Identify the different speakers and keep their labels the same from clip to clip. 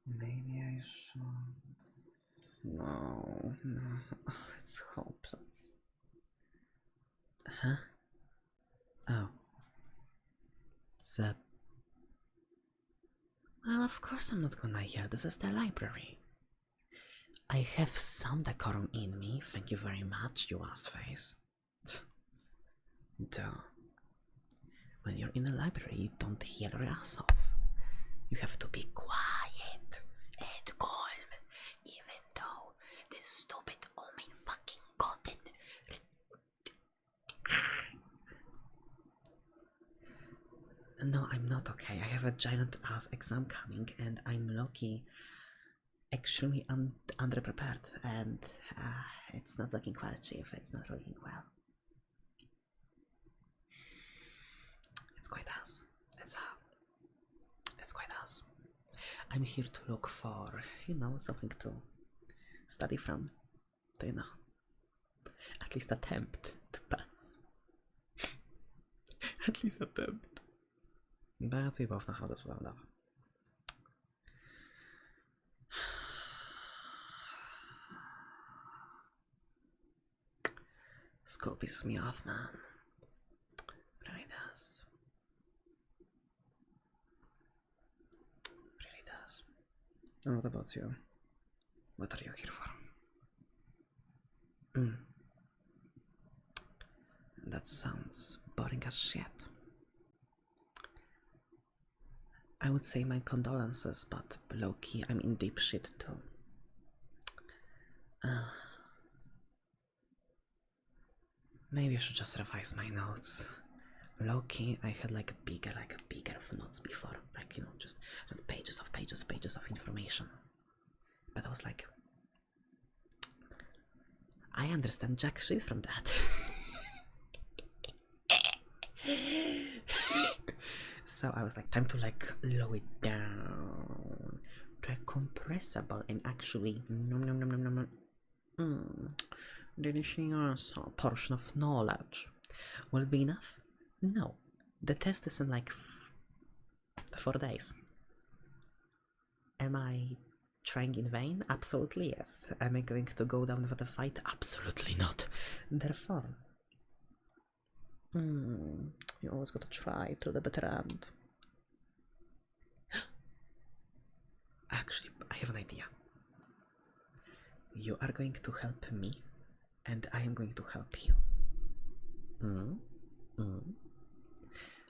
Speaker 1: Maybe I should. No, no, oh, it's hopeless. Huh? Oh. Zep. Well, of course I'm not gonna yell. This is the library. I have some decorum in me, thank you very much, you ass face. Duh. When you're in a library, you don't yell your ass off. You have to be quiet and calm, even though this stupid omen fucking gotten. No, I'm not okay. I have a giant ass exam coming, and I'm lucky. Extremely underprepared, and it's not looking well, Chief. It's not looking well. It's quite us. It's quite us. I'm here to look for, something to study from. Do you know? At least attempt to pass. At least attempt. But we both know how this will end up. School pisses me off, man. It really does. It really does. And what about you? What are you here for? That sounds boring as shit. I would say my condolences, but low-key, I'm in deep shit too. Maybe I should just revise my notes. Low-key, I had like bigger of notes before, just pages of information. But I was like, I understand jack shit from that. So I was like, time to lower it down to a compressible and actually delicious portion of knowledge. Will it be enough? No. The test is in 4 days. Am I trying in vain? Absolutely yes. Am I going to go down for the fight? Absolutely not. Therefore, you always got to try to the better end. Actually, I have an idea. You are going to help me, and I am going to help you.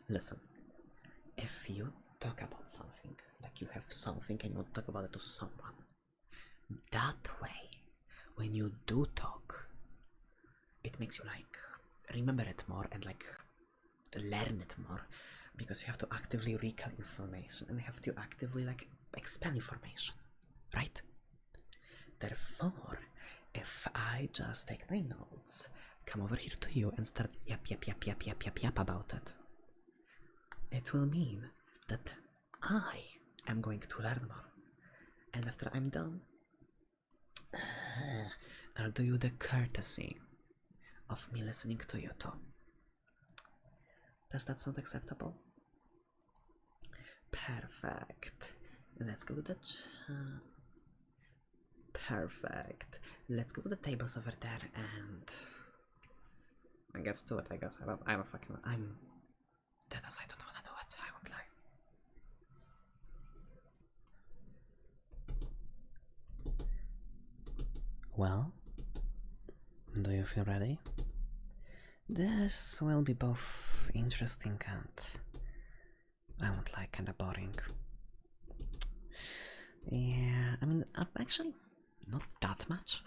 Speaker 1: Listen, if you talk about something, like you have something and you want to talk about it to someone, that way, when you do talk, it makes you remember it more and learn it more, because you have to actively recall information and you have to actively expand information, right? Therefore, if I just take my notes, come over here to you and start yap about it, it will mean that I am going to learn more, and after I'm done, I'll do you the courtesy of me listening to you too. Does that sound acceptable? Perfect. Let's go to the Perfect. Let's go to the tables over there and I guess do it. I guess I'm dead as I don't wanna do it. I won't lie. Well, do you feel ready? This will be both interesting and I won't lie, kinda boring. Yeah, I mean, actually, not that much,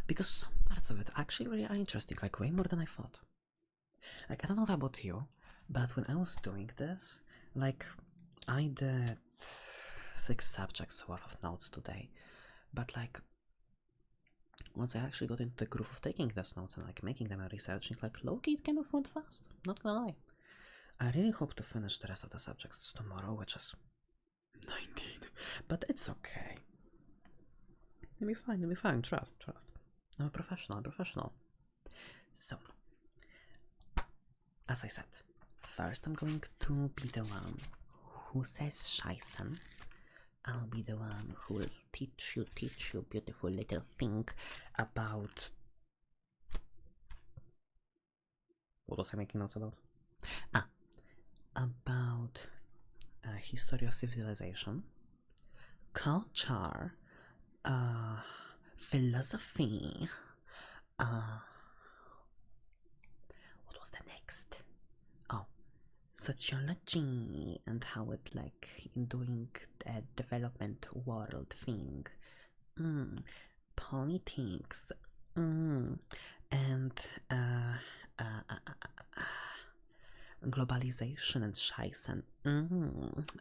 Speaker 1: because some parts of it actually really are interesting, way more than I thought. I don't know about you, but when I was doing this, I did 6 subjects worth of notes today, but once I actually got into the groove of taking those notes and making them and researching, low-key, it kind of went fast, not gonna lie. I really hope to finish the rest of the subjects tomorrow, which is 19, but it's okay. It'll be fine, trust. I'm a professional. So, as I said, first I'm going to be the one who says Scheißen, I'll be the one who will teach you, beautiful little thing about... What was I making notes about? About history of civilization, culture, philosophy, what was the next? Oh, sociology and how it like in doing a development world thing. Politics. And globalization and scheißen.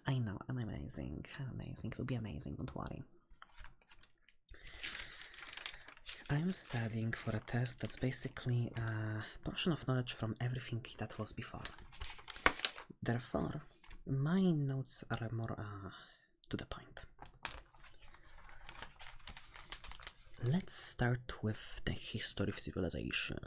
Speaker 1: I know, I'm amazing. It'll be amazing, don't worry. I'm studying for a test that's basically a portion of knowledge from everything that was before. Therefore, my notes are more to the point. Let's start with the history of civilization.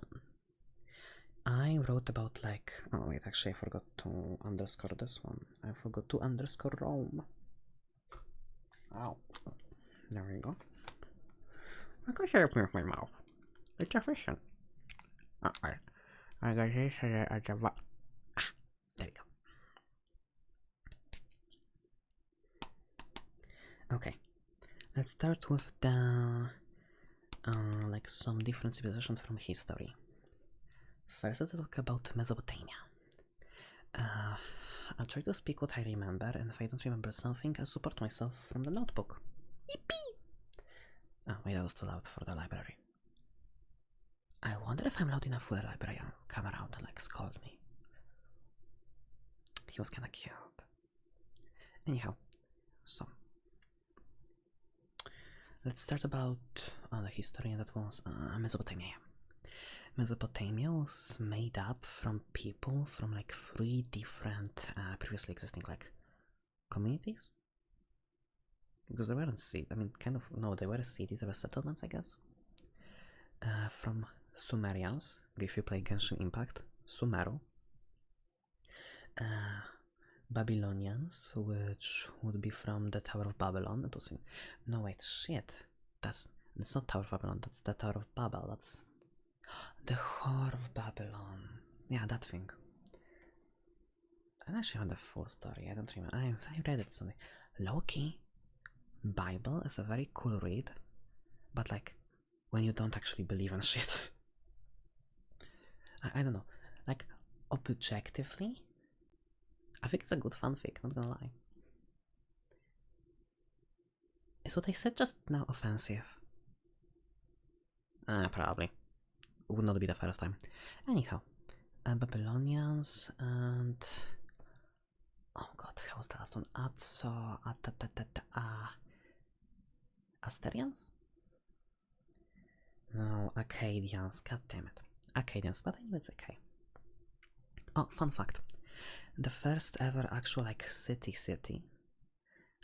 Speaker 1: I wrote about like... Oh wait, actually I forgot to underscore this one. I forgot to underscore Rome. Oh, there we go. I can help me with my mouth. It's efficient. I got this at the there we go. Okay, let's start with the like some different civilizations from history. First, let's talk about Mesopotamia. I'll try to speak what I remember, and if I don't remember something, I'll support myself from the notebook. Yippee! Oh, wait, that was too loud for the library. I wonder if I'm loud enough for the librarian to come around and like scold me. He was kinda cute. Anyhow, so let's start about the history, and that was Mesopotamia. Mesopotamia was made up from people from like 3 different previously existing like communities. Because they weren't cities, I mean kind of, no, they were cities, they were settlements I guess. From Sumerians, if you play Genshin Impact, Sumeru. Babylonians, which would be from the Tower of Babylon. It was in... No wait, shit. That's not Tower of Babylon, that's the Tower of Babel, that's... The Whore of Babylon. Yeah, that thing. I actually heard the full story, I don't remember. I read it something. Loki, Bible is a very cool read, but like, when you don't actually believe in shit. I don't know. Like, objectively, I think it's a good fanfic, not gonna lie. Is what I said just now offensive? Probably. Would not be the first time. Anyhow, Babylonians and... Oh god, how's the last one? Asterians? No, Akkadians, god damn it. Akkadians, but I know it's okay. Oh, fun fact. The first ever actual like city,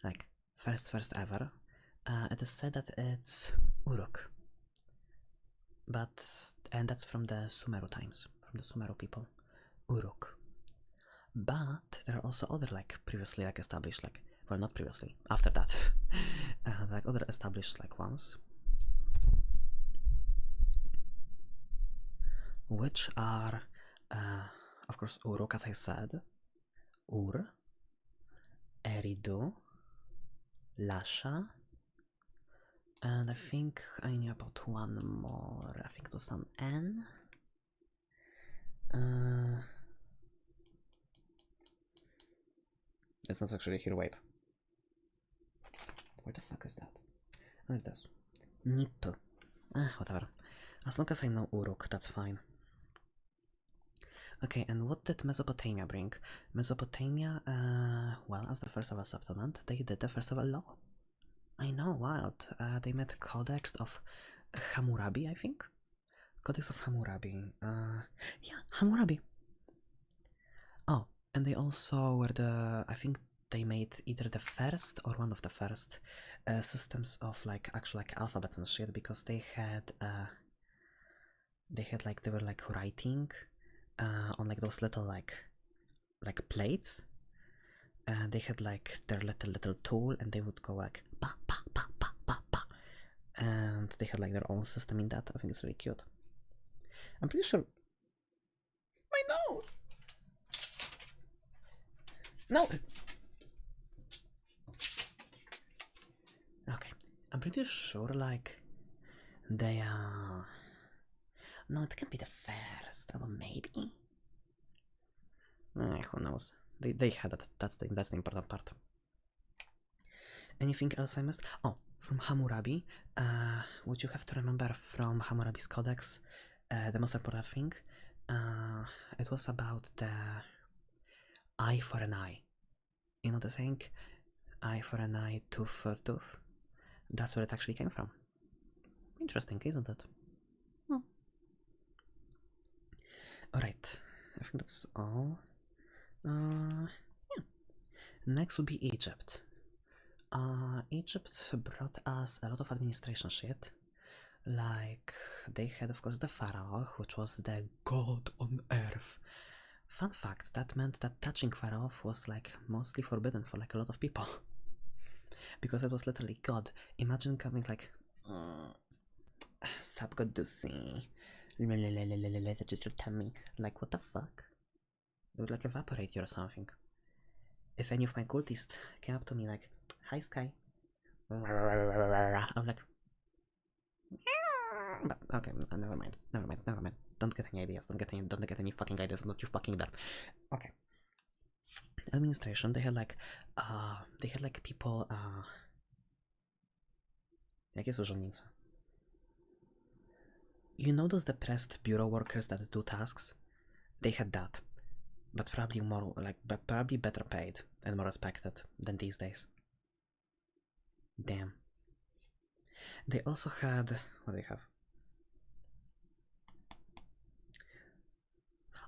Speaker 1: like first ever, it is said that it's Uruk. And that's from the Sumeru times, from the Sumeru people, Uruk. But there are also other like previously like established like, well not previously, after that, like other established like ones, which are, of course, Uruk as I said, Ur, Eridu, Lasha, and I think I knew about one more. I think it was an N. It's not actually here, wait. Where the fuck is that? Like this. Nip. Whatever. As long as I know Uruk, that's fine. Okay, and what did Mesopotamia bring? Mesopotamia, well, as the first ever settlement, they did the first ever law. I know, wild. They made Codex of Hammurabi, I think? Codex of Hammurabi. Yeah, Hammurabi. Oh, and they also were I think they made either the first or one of the first systems of like actual like alphabets and shit, because they were like writing on like those little like plates, they had like their little tool, and they would go like pa pa pa pa pa pa, and they had like their own system in that. I think it's really cute. I'm pretty sure. My nose. No. Okay, I'm pretty sure like they no, it can't be the first. Well, maybe. Who knows? They had it. That's the important part. Anything else I missed? Oh, from Hammurabi. What you have to remember from Hammurabi's codex, the most important thing, it was about the eye for an eye. You know the saying, eye for an eye, tooth for a tooth. That's where it actually came from. Interesting, isn't it? Alright, I think that's all. Yeah. Next would be Egypt. Egypt brought us a lot of administration shit. Like, they had, of course, the pharaoh, which was the god on earth. Fun fact, that meant that touching pharaoh was like mostly forbidden for like a lot of people. Because it was literally god. Imagine coming like, sup god to see. Just your tummy. Like, what the fuck? It would like evaporate you or something. If any of my cultists came up to me like, hi Sky. I'm like, but okay, never mind. Don't get any ideas. Don't get any fucking ideas. I'm not you fucking there. Okay. Administration. They had like people. Jakie są żołnierze? You know those depressed bureau workers that do tasks? They had that, but probably more like, but probably better paid and more respected than these days. Damn. They also had, what do they have?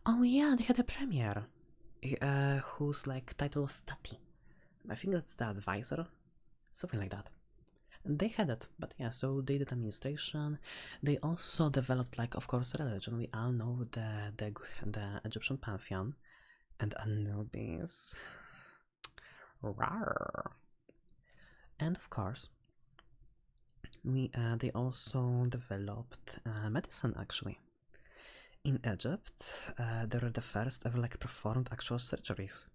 Speaker 1: Oh yeah, they had a premier, whose like title was Tati. I think that's the advisor, something like that. And they had it, but yeah, so they did administration. They also developed, like, of course, religion. We all know the Egyptian pantheon and Anubis. Rawr. And of course, they also developed medicine, actually. In Egypt, they were the first ever like performed actual surgeries,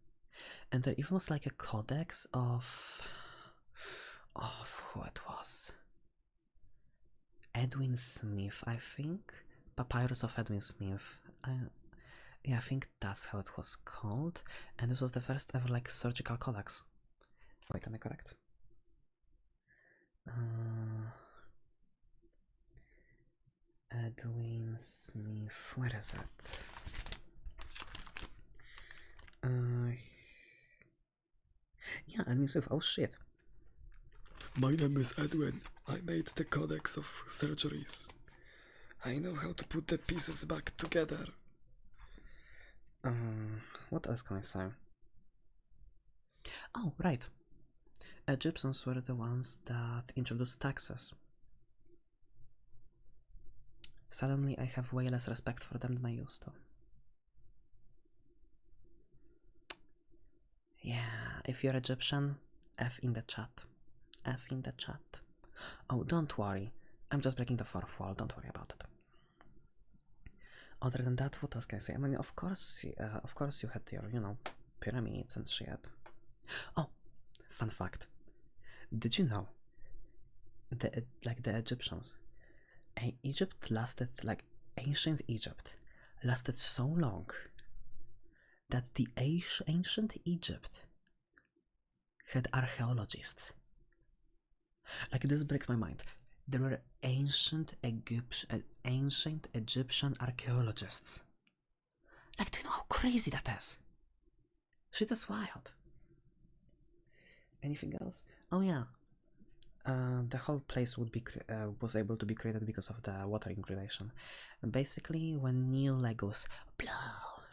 Speaker 1: and there even was like a codex of who it was. Edwin Smith, I think. Papyrus of Edwin Smith. Yeah, I think that's how it was called, and this was the first ever like surgical codex. Wait, am I correct? Edwin Smith, where is it? Yeah, Edwin Smith, oh shit.
Speaker 2: My name is Edwin. I made the codex of surgeries. I know how to put the pieces back together.
Speaker 1: What else can I say? Oh, right. Egyptians were the ones that introduced taxes. Suddenly I have way less respect for them than I used to. Yeah, if you're Egyptian, F in the chat. F in the chat. Oh, don't worry. I'm just breaking the fourth wall, don't worry about it. Other than that, what else can I say? I mean, of course you had your, you know, pyramids and shit. Oh, fun fact. Did you know the Egyptians, Egypt lasted, like, ancient Egypt lasted so long that the ancient Egypt had archaeologists. Like, this breaks my mind. There were ancient Egyptian archaeologists. Like, do you know how crazy that is? Shit is wild. Anything else? Oh yeah. The whole place was able to be created because of the watering relation. Basically, when Nile goes blow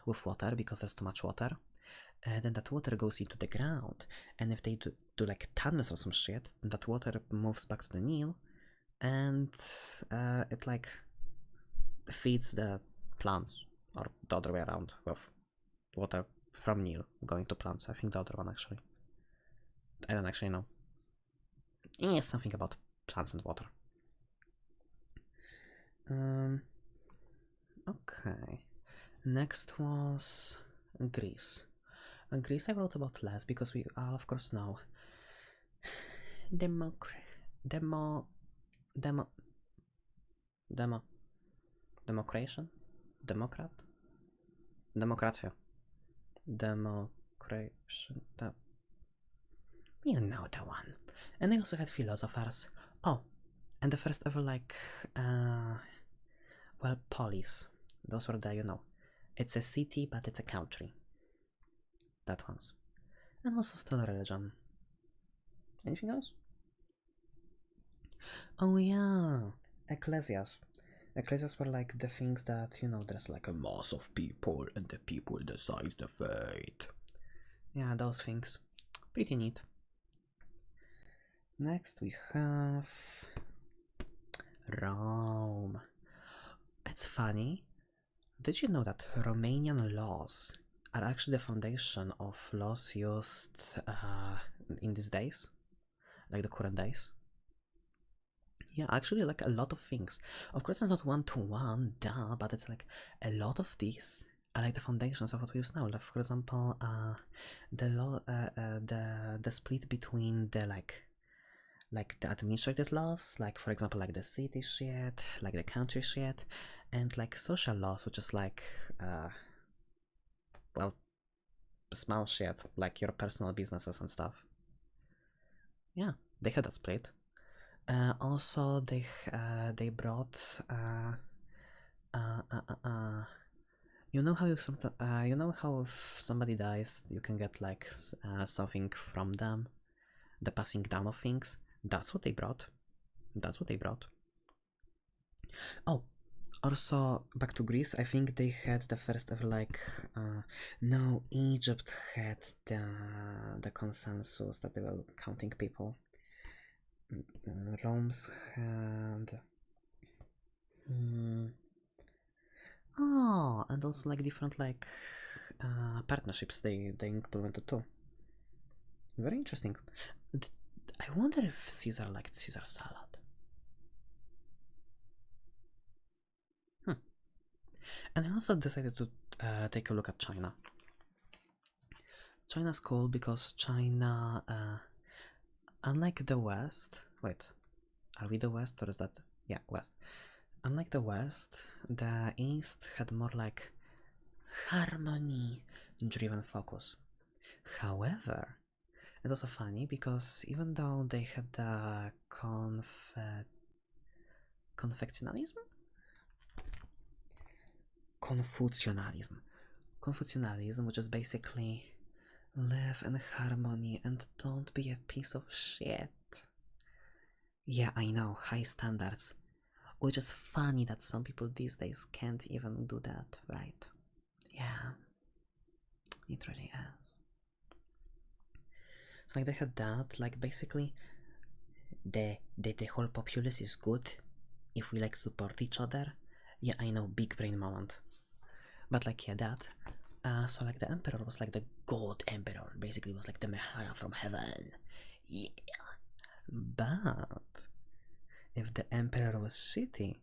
Speaker 1: with water because there's too much water, then that water goes into the ground, and if they do like tunnels or some shit, then that water moves back to the Nile, and it like feeds the plants, or the other way around, with water from Nil going to plants. I think the other one actually. I don't actually know. Yes, something about plants and water. Okay. Next was Greece. Greece I wrote about less because we all of course know democration? Democrat? Democratia. Democration. You know the one. And they also had philosophers. Oh, and the first ever like well, polis. Those were the, you know, it's a city but it's a country. That one's. And also still a religion. Anything else? Oh yeah, ecclesias. Ecclesias were like the things that, you know, there's like a mass of people and the people decide the fate. Yeah, those things. Pretty neat. Next we have Rome. It's funny. Did you know that Romanian laws are actually the foundation of laws used in these days? Like the current days? Yeah, actually, like a lot of things. Of course, it's not one-to-one, duh, but it's like a lot of these are like the foundations of what we use now. Like, for example, the law, the split between the like the administrative laws, like for example, like the city shit, like the country shit, and like social laws, which is like, well, small shit, like your personal businesses and stuff. Yeah, they had that split. Also, they brought you know how you know how if somebody dies, you can get like something from them, the passing down of things. That's what they brought. That's what they brought. Oh, also back to Greece. I think they had the first ever like no, Egypt had the consensus that they were counting people. Rome's had oh, and also like different like partnerships they implemented too. Very interesting. I wonder if Caesar liked Caesar salad. And I also decided to take a look at China. China's cool because China, unlike the West, wait, are we the West or is that, yeah, West. Unlike the West, the East had more like harmony driven focus. However, it's also funny because even though they had the Confucianism, which is basically live in harmony and don't be a piece of shit. Yeah, I know, high standards. Which is funny that some people these days can't even do that, right? Yeah, it really is. It's like they had that, like basically the whole populace is good if we like support each other. Yeah, I know, big brain moment. But like yeah, that. So like the emperor was like the god emperor, basically was like the messiah from heaven. Yeah. But if the emperor was shitty,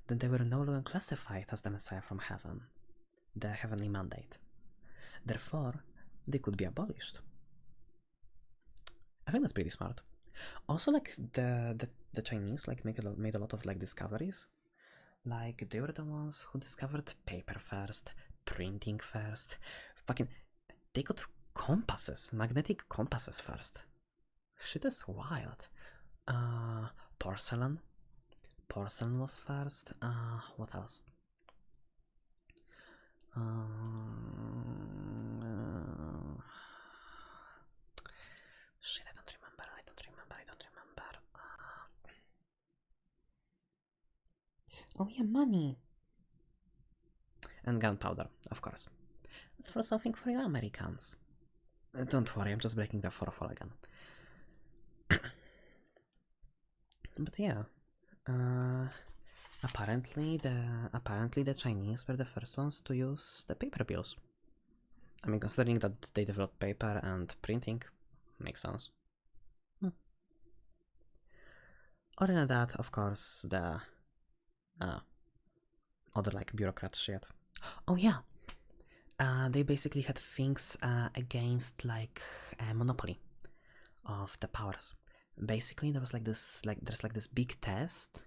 Speaker 1: then they were no longer classified as the messiah from heaven, the heavenly mandate. Therefore, they could be abolished. I think that's pretty smart. Also, like the Chinese like made a lot of like discoveries. Like they were the ones who discovered paper first, printing first. Fucking, they got compasses, magnetic compasses first. Shit is wild. Porcelain. Porcelain was first. What else? Shit, I don't remember. Oh yeah, money. And gunpowder, of course. That's for something for you Americans. Don't worry, I'm just breaking the fourth wall again. But yeah, apparently the Chinese were the first ones to use the paper bills. I mean, considering that they developed paper and printing, makes sense. Other than that, of course, the other like bureaucrat shit. Oh yeah, they basically had things against like a monopoly of the powers. Basically, there was like this, there's like this big test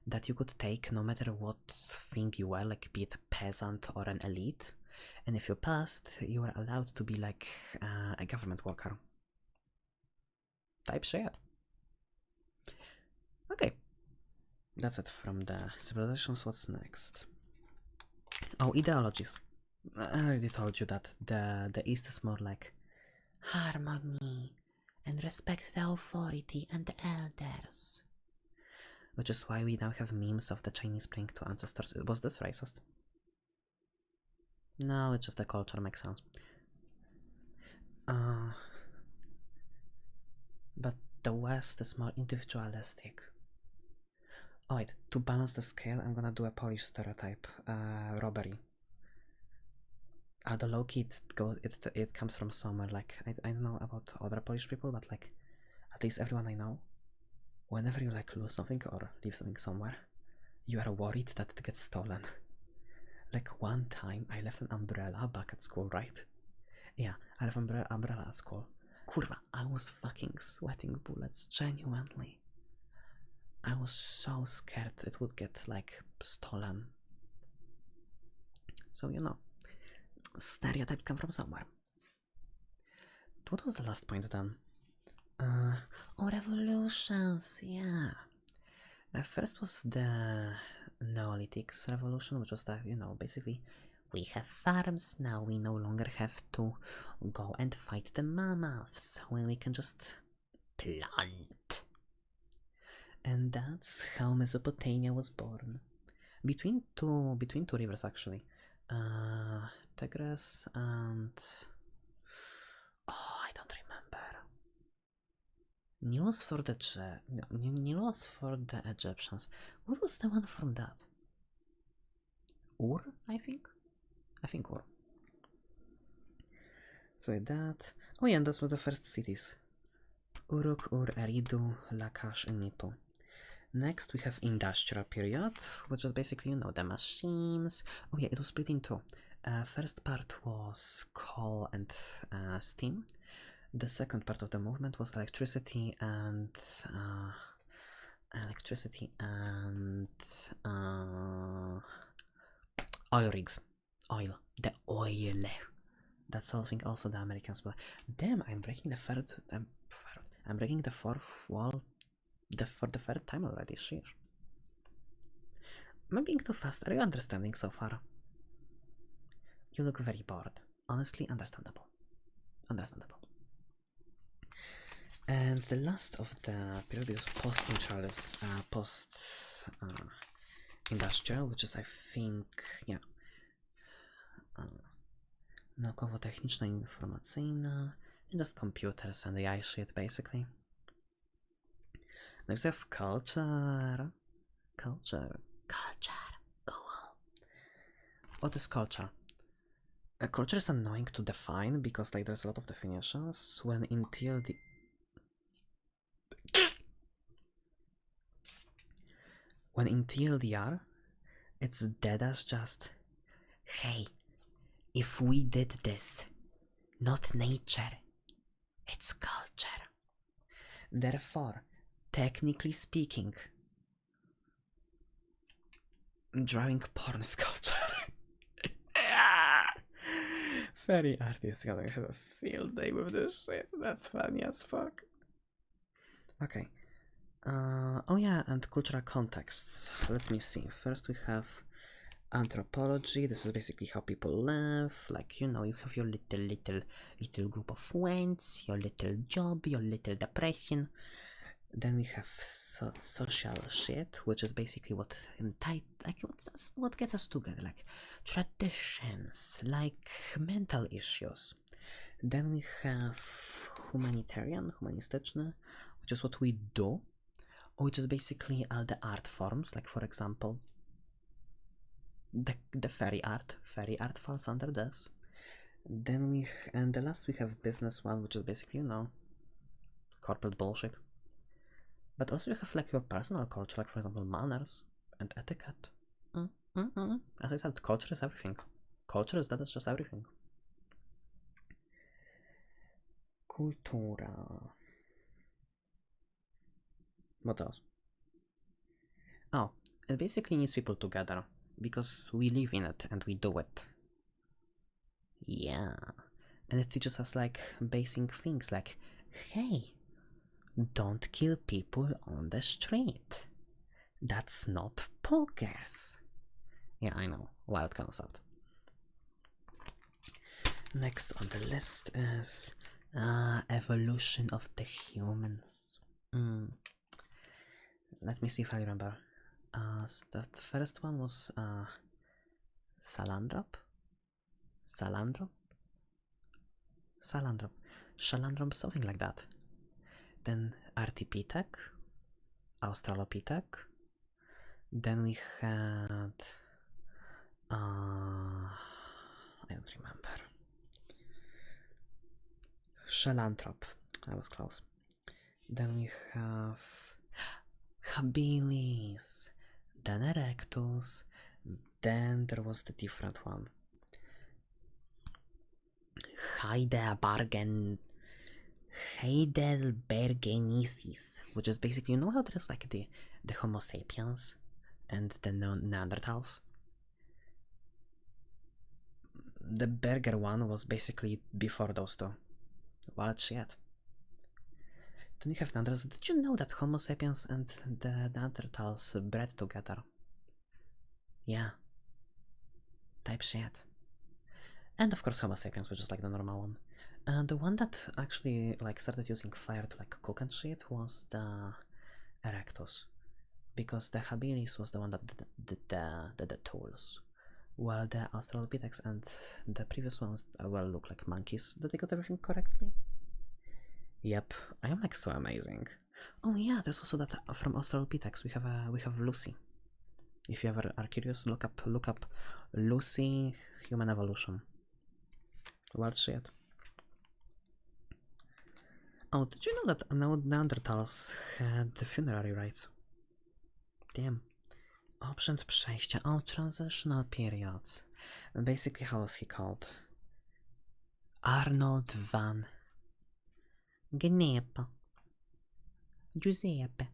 Speaker 1: that you could take no matter what thing you were, like be it a peasant or an elite, and if you passed, you were allowed to be like a government worker. Type shit. Okay, that's it from the civilizations. What's next? Oh, ideologies. I already told you that the East is more like harmony and respect the authority and the elders. Which is why we now have memes of the Chinese praying to ancestors. Was this racist? No, it's just the culture, makes sense. But the West is more individualistic. Oh wait, to balance the scale, I'm gonna do a Polish stereotype. Robbery. The low-key, it comes from somewhere, like, I don't know about other Polish people, but like, at least everyone I know, whenever you like lose something or leave something somewhere, you are worried that it gets stolen. Like one time I left an umbrella back at school, right? Yeah, I left an umbrella at school. Kurwa, I was fucking sweating bullets, genuinely. I was so scared it would get like stolen. So you know, stereotypes come from somewhere. What was the last point then? Oh, revolutions, yeah. First was the Neolithics revolution, which was that, you know, basically we have farms now, we no longer have to go and fight the mammoths when we can just plant. And that's how Mesopotamia was born. Between two rivers, actually. Tigris and... oh, I don't remember. Nil was for the Egyptians. What was the one from that? Ur, I think? I think Ur. So that... oh yeah, and those were the first cities. Uruk, Ur, Eridu, Lakash, and Nipu. Next we have industrial period, which is basically, you know, the machines. Oh yeah, it was split in two. First part was coal and steam. The second part of the movement was electricity and oil rigs. Oil. The oil. That's something also the Americans. But damn, I'm breaking the I'm breaking the fourth wall for the third time already. Shit. Am I being too fast? Are you understanding so far? You look very bored. Honestly, understandable. Understandable. And the last of the period is post-industrial, which is, I think, yeah, naukowo-techniczno-informacyjna, and just computers and AI shit, basically. Next we have culture. Culture. Ooh. What is culture? Culture is annoying to define because like there's a lot of definitions. When in TLDR, it's dead as just, hey, if we did this, not nature, it's culture. Therefore, technically speaking, drawing porn is culture. Furry artists gonna have a field day with this shit. That's funny as fuck. Okay. Oh yeah, and cultural contexts. Let me see. First we have anthropology. This is basically how people live. Like, you know, you have your little group of friends, your little job, your little depression. Then we have social shit, which is basically what gets us together, like traditions, like mental issues. Then we have humanistyczne, which is what we do, which is basically all the art forms, like for example, the fairy art. Fairy art falls under this. Then and the last we have business one, which is basically, you know, corporate bullshit. But also you have like your personal culture, like for example manners and etiquette. As I said, culture is everything. Culture is that is just everything. Kultura. What else? Oh, it basically needs people together because we live in it and we do it. Yeah, and it teaches us like basic things like, hey, don't kill people on the street. That's not progress. Yeah, I know, wild concept. Next on the list is evolution of the humans. Let me see if I remember. The first one was Salandrop? Salandrop? Salandrop. Shalandrop, something like that. Then Artipithec, Australopithec. Then we had I don't remember. Shalantrop. I was close. Then we have Habilis, then Erectus, then there was the different one. Heidelbergensis, which is basically, you know how there's like the Homo sapiens and the Neanderthals? The Berger one was basically before those two. Wild shit. Then you have Neanderthals. Did you know that Homo sapiens and the Neanderthals bred together? Yeah. Type shit. And of course Homo sapiens, which is like the normal one. And the one that actually like started using fire to like cook and shit was the Erectus. Because the Habilis was the one that did the tools. While the Australopithecus and the previous ones well look like monkeys. Did they got everything correctly? Yep, I am like so amazing. Oh yeah, there's also that from Australopithecus we have Lucy. If you ever are curious, look up Lucy human evolution. Wild shit. Oh, did you know that Neanderthals had funerary rites? Damn. Options przejścia. Oh, transitional periods. Basically, how was he called? Arnold van Gnepa. Giuseppe.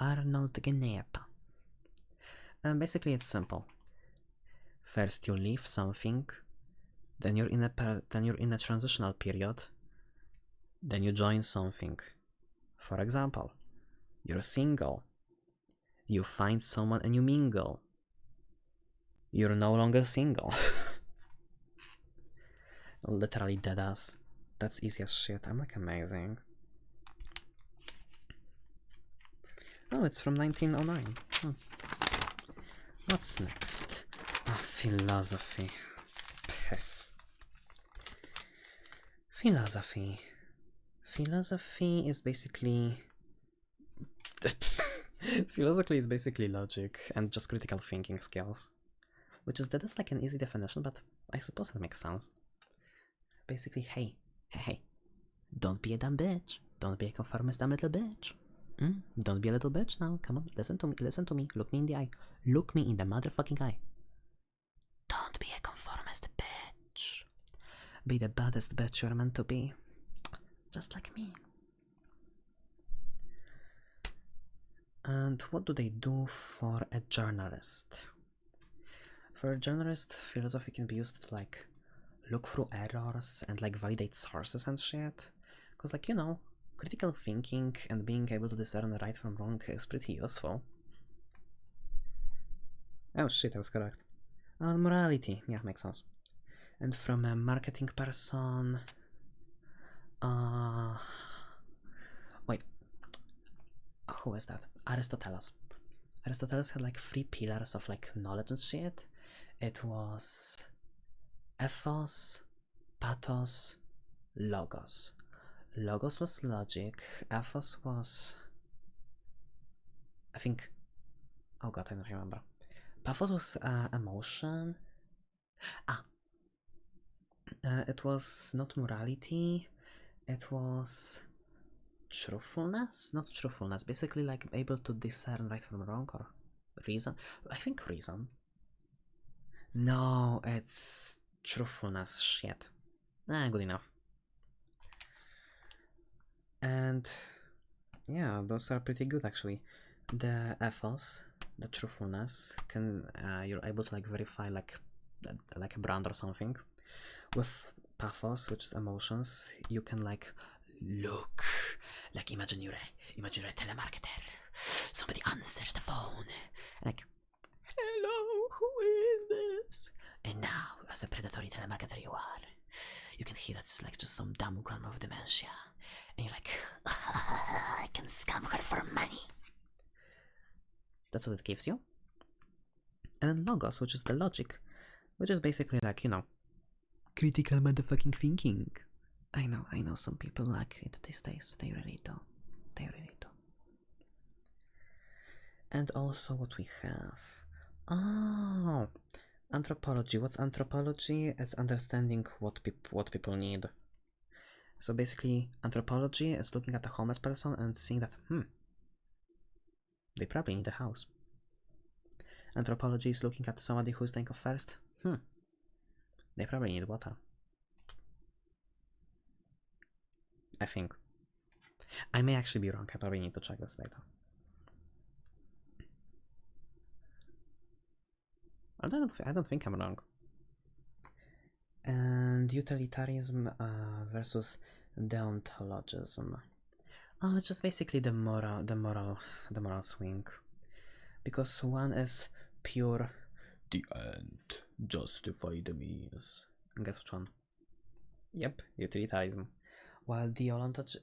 Speaker 1: Arnold Gnepa. Basically, it's simple. First, you leave something, then you're in a transitional period, then you join something. For example, you're single. You find someone and you mingle. You're no longer single. Literally deadass. That's easy as shit. I'm like amazing. Oh, it's from 1909. What's next? Philosophy. Piss. Philosophy. Philosophy is basically... Philosophy is basically logic and just critical thinking skills. Which is, that is like an easy definition, but I suppose it makes sense. Basically, hey, don't be a dumb bitch. Don't be a conformist dumb little bitch. Don't be a little bitch now. Come on, listen to me. Look me in the eye. Look me in the motherfucking eye. Don't be a conformist bitch. Be the baddest bitch you're meant to be. Just like me. And what do they do for a journalist? For a journalist, philosophy can be used to like look through errors and like validate sources and shit. Cause like, you know, critical thinking and being able to discern right from wrong is pretty useful. Oh shit, I was correct. Morality, yeah, makes sense. And from a marketing person... Wait. Who is that? Aristoteles. Aristoteles had like 3 pillars of like knowledge and shit. It was ethos, pathos, logos. Logos was logic, ethos was... I think... Oh god, I don't remember. Pathos was emotion. It was not morality, it was truthfulness? Not truthfulness, basically like able to discern right from wrong or reason. I think reason. No, it's truthfulness. Shit. Good enough. And yeah, those are pretty good actually. The ethos, the truthfulness, can you're able to like verify like a brand or something. With pathos, which is emotions, you can like look, like imagine you're a telemarketer. Somebody answers the phone, like, hello, who is this? And now, as a predatory telemarketer you can hear that's like just some dumb grandma with dementia, and you're like, I can scam her for money. That's what it gives you. And then logos, which is the logic, which is basically like, you know, critical motherfucking thinking. I know some people like it these days. They really do. And also what we have. Oh, anthropology. What's anthropology? It's understanding what people need. So basically, anthropology is looking at a homeless person and seeing that, they probably need a house. Anthropology is looking at somebody who's dying of thirst. They probably need water. I think. I may actually be wrong. I probably need to check this later. I don't think I'm wrong. And utilitarianism versus deontologism. Oh, it's just basically the moral swing. Because one is pure, the end justify the means. And guess which one? Yep, utilitarianism. While deontology?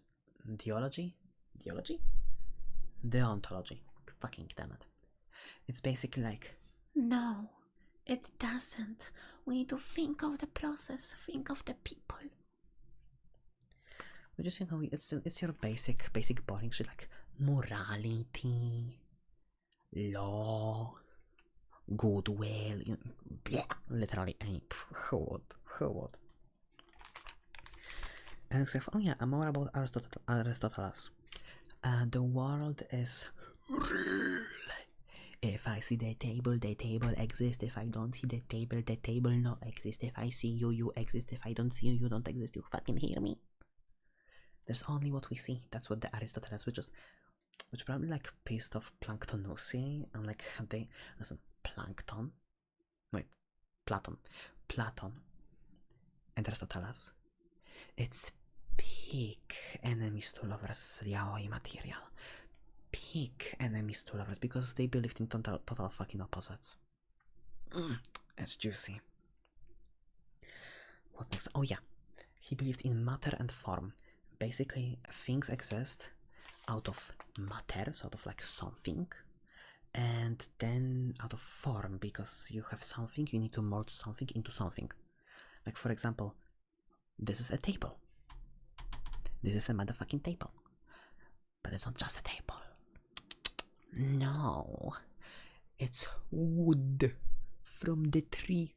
Speaker 1: Fucking damn it. It's basically like, no, it doesn't. We need to think of the process, think of the people. But just, you know, it's your basic boring shit like morality, law, goodwill, you know, literally any what. And it's like, oh yeah, more about Aristotle. The world is real. If I see the table exists. If I don't see the table not exist. If I see you, you exist. If I don't see you, you don't exist. You fucking hear me? There's only what we see. That's what the Aristotle is, which probably like pissed off Planktonusi and like they listen, Plankton. Wait, Platon and Aristoteles. It's peak enemies to lovers yaoi material. Peak enemies to lovers because they believed in total fucking opposites. It's juicy. What next? Oh yeah, he believed in matter and form. Basically, things exist out of matter, sort of like something, and then out of form, because you have something, you need to mold something into something. Like, for example, this is a table. This is a motherfucking table. But it's not just a table. No. It's wood from the tree.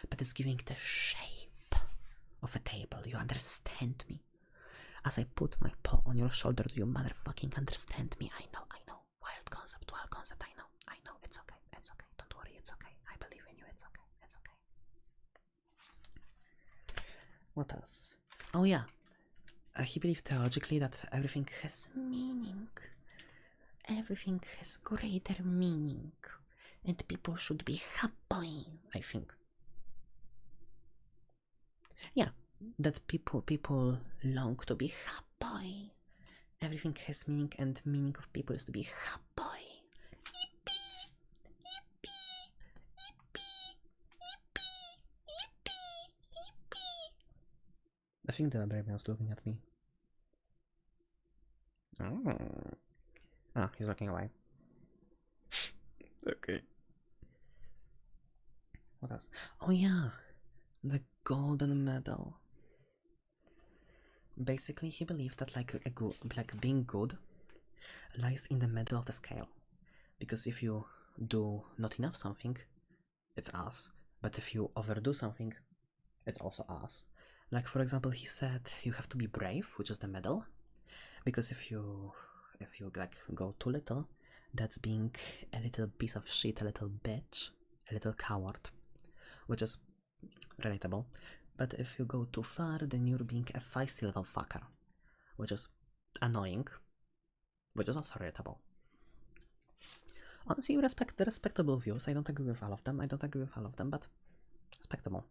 Speaker 1: But it's giving the shape of a table. You understand me? As I put my paw on your shoulder, do you motherfucking understand me? I know. Wild concept, I know. It's okay. Don't worry, it's okay. I believe in you, it's okay. What else? Oh yeah. He believed theologically that everything has meaning. Everything has greater meaning. And people should be happy, I think. Yeah, that people long to be happy. Everything has meaning, and meaning of people is to be happy. I think the librarian's looking at me. Oh, he's looking away. Okay. What else? Oh yeah, the golden medal. Basically, he believed that being good lies in the middle of the scale, because if you do not enough something, it's us. But if you overdo something, it's also us. Like for example, he said you have to be brave, which is the middle, because if you like go too little, that's being a little piece of shit, a little bitch, a little coward, which is relatable. But if you go too far, then you're being a feisty little fucker, which is annoying, which is also relatable. Honestly, respect the respectable views. I don't agree with all of them. But respectable.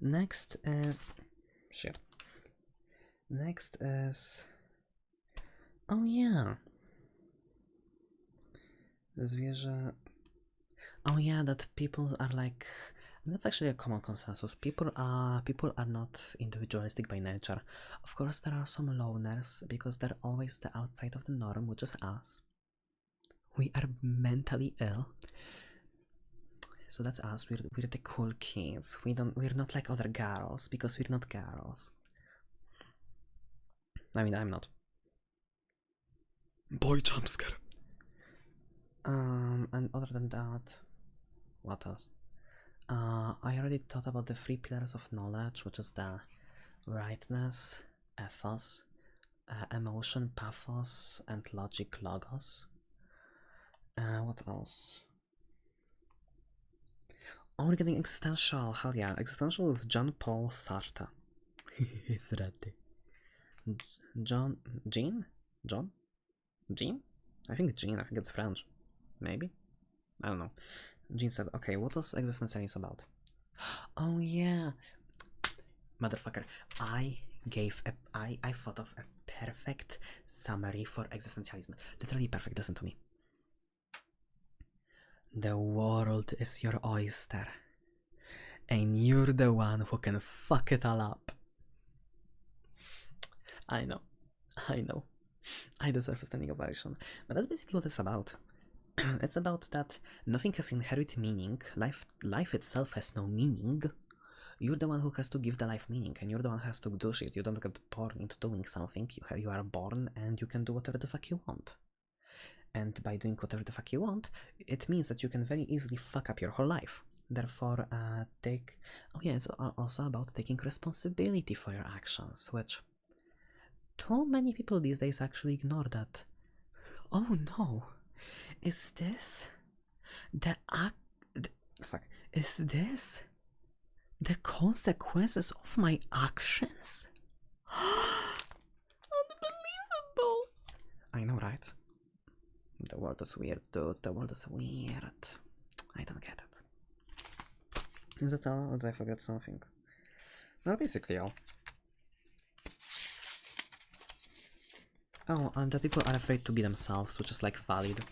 Speaker 1: Next is shit. Next is, oh yeah, zwierzę. Oh yeah, that people are like, that's actually a common consensus. People are not individualistic by nature. Of course, there are some loners because they're always the outside of the norm, which is us. We are mentally ill. So that's us. We're the cool kids. We're not like other girls because we're not girls. I mean, I'm not.
Speaker 2: Boy jumpscare.
Speaker 1: And other than that, what else? I already thought about the 3 pillars of knowledge, which is the rightness, ethos, emotion, pathos, and logic, logos. What else? Oh, we're getting existential. Hell yeah, existential with Jean-Paul Sartre. He's ready. Jean? I think Jean. I think it's French. Maybe? I don't know. Jean said, okay, what was existentialism about? Oh yeah. Motherfucker. I thought of a perfect summary for existentialism. Literally perfect, listen to me. The world is your oyster. And you're the one who can fuck it all up. I know. I deserve a standing ovation. But that's basically what it's about. It's about that nothing has inherent meaning. Life itself has no meaning. You're the one who has to give the life meaning, and you're the one who has to do shit. You don't get born into doing something. You are born, and you can do whatever the fuck you want. And by doing whatever the fuck you want, it means that you can very easily fuck up your whole life. Therefore, it's also about taking responsibility for your actions, which too many people these days actually ignore that. Oh no, is this is this the consequences of my actions? Unbelievable! I know, right? The world is weird, dude. The world is weird. I don't get it. Is that all? Or did I forget something? Well, basically all. Oh, and the people are afraid to be themselves, which is like valid.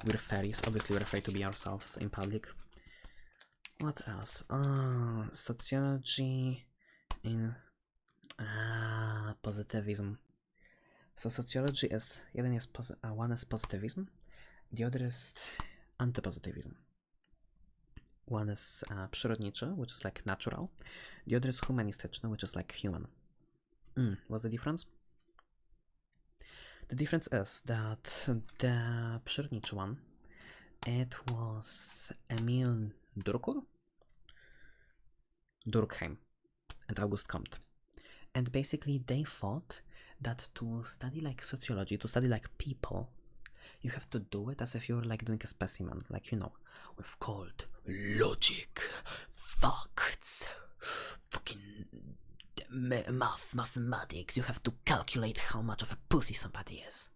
Speaker 1: We're fairies, obviously we're afraid to be ourselves in public. What else? Sociology in positivism. So sociology is, one is positivism, the other is antypositivism. One is przyrodniczy, which is like natural, the other is humanistyczny, which is like human. What's the difference? The difference is that the przyrodniczy one, it was Emil Durkheim and August Comte. And basically they thought that to study like sociology, to study like people, you have to do it as if you're like doing a specimen, like, you know, with cold logic, facts, fucking mathematics. You have to calculate how much of a pussy somebody is.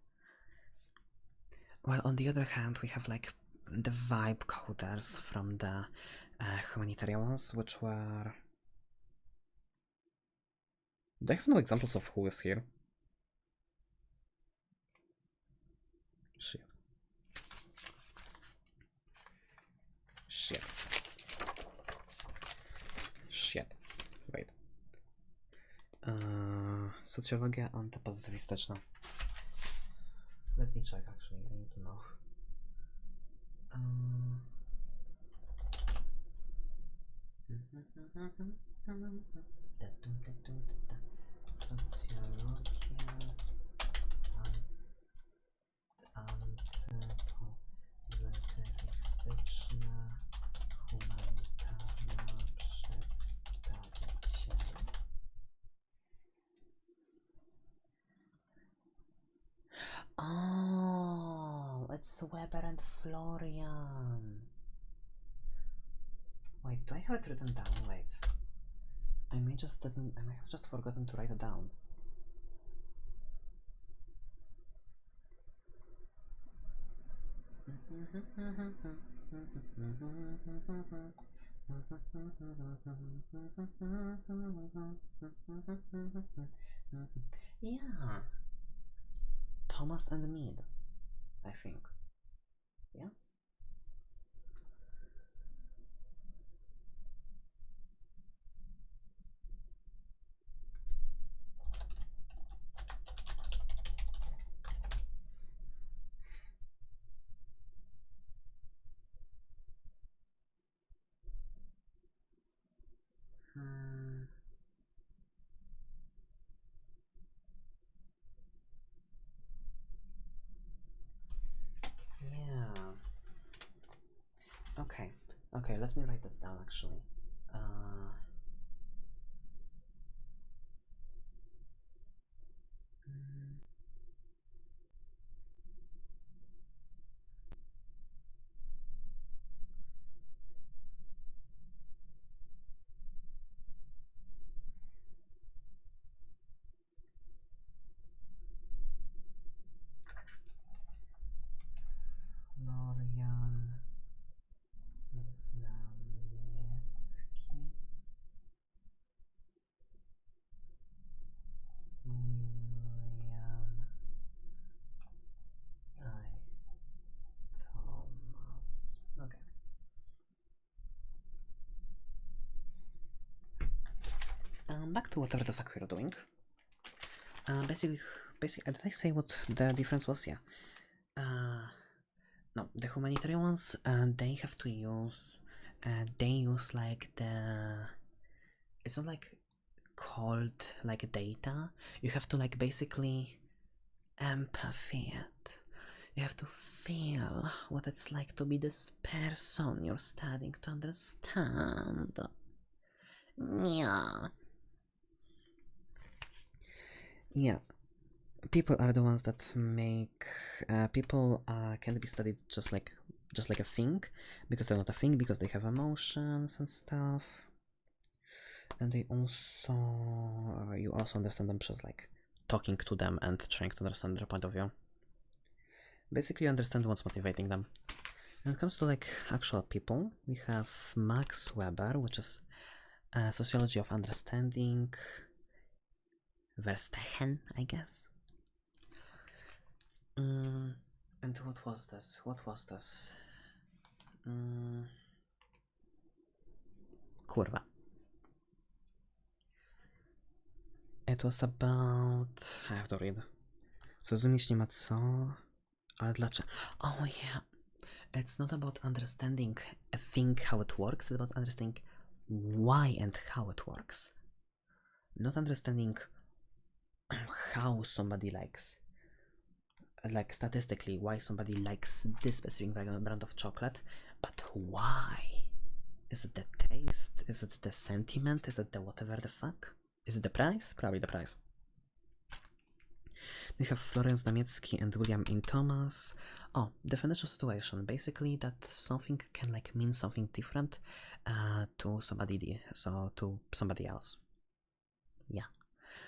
Speaker 1: While on the other hand, we have like the vibe coders from the humanitarian ones, which were... Do I have no examples of who is here? Shit. Wait. Socjologia antypozytywistyczna. Let me check actually, I need to know. Socjologia antypozytywistyczna, humanitarna. Oh, it's Weber and Florian. Wait, do I have it written down? Wait. I may have just forgotten to write it down. Yeah. Thomas and Mead, I think. Yeah? Yeah. Okay. Okay, let me write this down actually. Florian Znamiecki, William I. Thomas. Okay. Back to whatever the fuck we're doing. Basically, did I say what the difference was? Yeah. No, the humanitarian ones, they have to use, they use like it's not like cold like data. You have to like basically empathy it. You have to feel what it's like to be this person you're studying to understand. Yeah. Yeah. People are the ones that make people can be studied just like a thing, because they're not a thing, because they have emotions and stuff, and they also you also understand them just like talking to them and trying to understand their point of view. Basically, you understand what's motivating them. When it comes to like actual people, we have Max Weber, which is sociology of understanding. Verstehen, I guess. And what was this? Kurwa. It was about... I have to read. Zrozumieć nie ma co, ale dlaczego? Oh yeah. It's not about understanding a thing, how it works. It's about understanding why and how it works. Not understanding how somebody likes. Like statistically, why somebody likes this specific brand of chocolate, but why? Is it the taste? Is it the sentiment? Is it the whatever the fuck? Is it the price? Probably the price. We have Florian Znamiecki and William in Thomas. Oh, the financial situation. Basically, that something can like mean something different to somebody else. Yeah.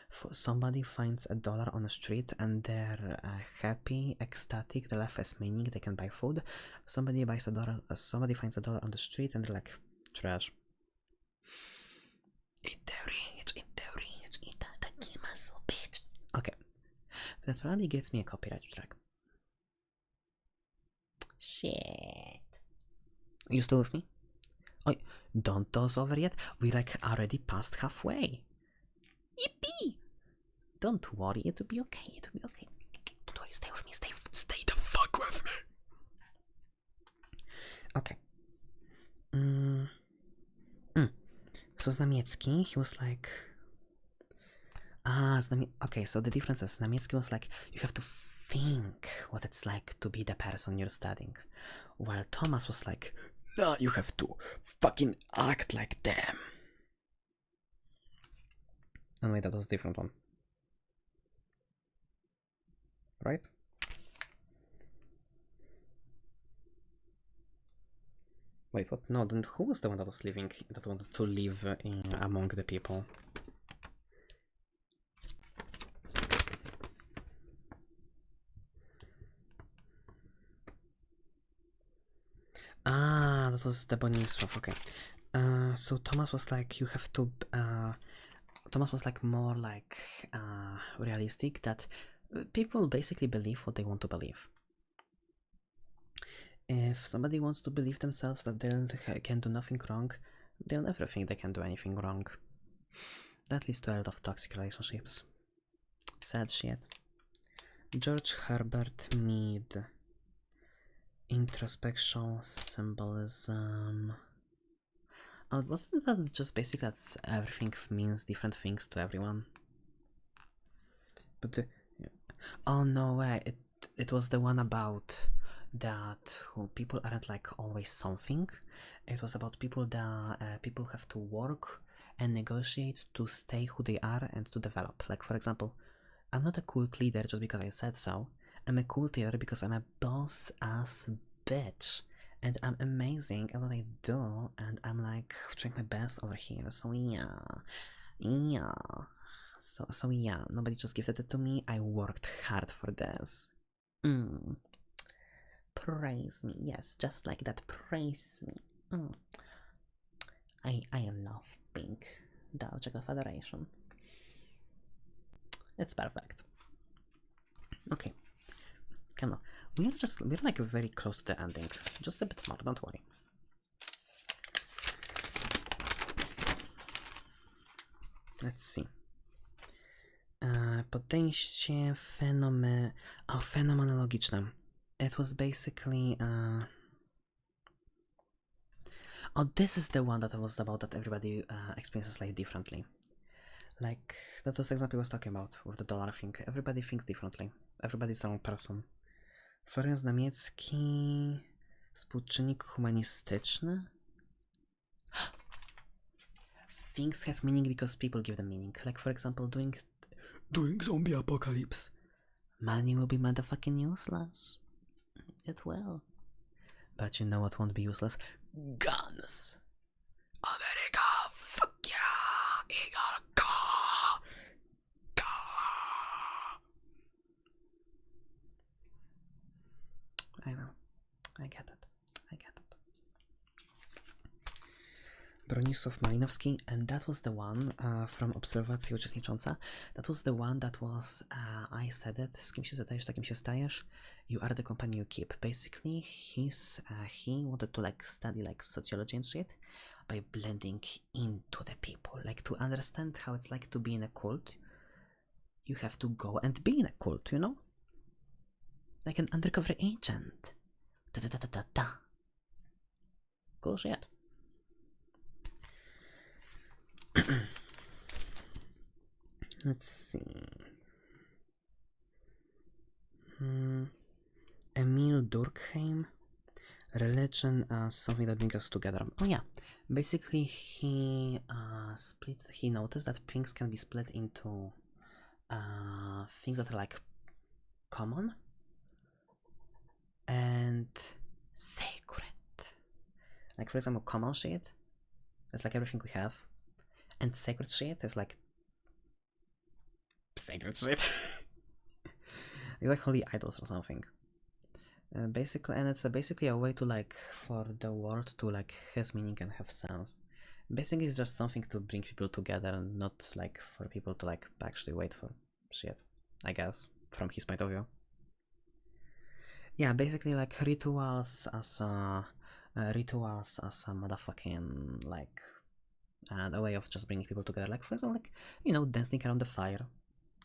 Speaker 1: For somebody finds $1 on the street and they're happy, ecstatic, the life is meaning, they can buy food. Somebody finds $1 on the street and they're like, trash. Eat the rich, eat the kimasu, bitch. Okay. That probably gets me a copyright strike. Shit. You still with me? Oh, don't toss over yet. We like already passed halfway. Yippee! Don't worry, it'll be okay. Don't worry, stay with me. Stay the fuck with me. Okay. So Znamiecki, he was like... Okay, so the difference is Znamiecki was like, you have to think what it's like to be the person you're studying. While Thomas was like, nah, you have to fucking act like them. And wait, that was a different one. Right? Wait, what? No, then who was the one that was living, that wanted to live among the people? Ah, that was the Bonisław, okay. So Thomas was like, you have to, Thomas was like more like realistic, that people basically believe what they want to believe. If somebody wants to believe themselves that they can do nothing wrong, they'll never think they can do anything wrong. That leads to a lot of toxic relationships. Sad shit. George Herbert Mead. Introspection, symbolism. Oh, wasn't that just basically that everything means different things to everyone? But oh no way! It was the one about that people aren't like always something. It was about people that people have to work and negotiate to stay who they are and to develop. Like for example, I'm not a cult leader just because I said so. I'm a cult leader because I'm a boss ass bitch. And I'm amazing at what I do, and I'm like trying my best over here. So yeah. So yeah, nobody just gifted it to me. I worked hard for this. Praise me, yes, just like that. Praise me. I love pink. The object of adoration. It's perfect. Okay. Come on. We're like very close to the ending. Just a bit more, don't worry. Let's see. Podejście fenomenologiczne. It was basically oh, this is the one that was about that everybody experiences life differently. Like, that was exactly what I was talking about with the dollar thing. Everybody thinks differently. Everybody's their own person. Furry znamiecki, współczynnik humanistyczny. Things have meaning because people give them meaning. Like, for example, doing
Speaker 2: zombie apocalypse.
Speaker 1: Money will be motherfucking useless. It will. But you know what won't be useless? Guns! America! Fuck yeah! Eagle! Caw! Caw! I know. I get it. Bronisław Malinowski, and that was the one from Obserwacji Uczestnicząca. That was the one that was, I said it, z kim się zadajesz, takim się stajesz. You are the company you keep. Basically, he wanted to like study like sociology and shit by blending into the people. Like to understand how it's like to be in a cult, you have to go and be in a cult, you know? Like an undercover agent. Da. Cool shit. Let's see. Emil Durkheim. Religion as something that brings us together. Oh yeah, basically he noticed that things can be split into things that are like common and sacred. Like for example, common shit is like everything we have, and sacred shit is like sacred shit. It's like holy idols or something. Basically, and it's basically a way to like for the world to like have meaning and have sense. Basically, it's just something to bring people together, and not like for people to like actually wait for shit. I guess from his point of view. Yeah, basically like rituals as a motherfucking like a way of just bringing people together. Like for example, like you know, dancing around the fire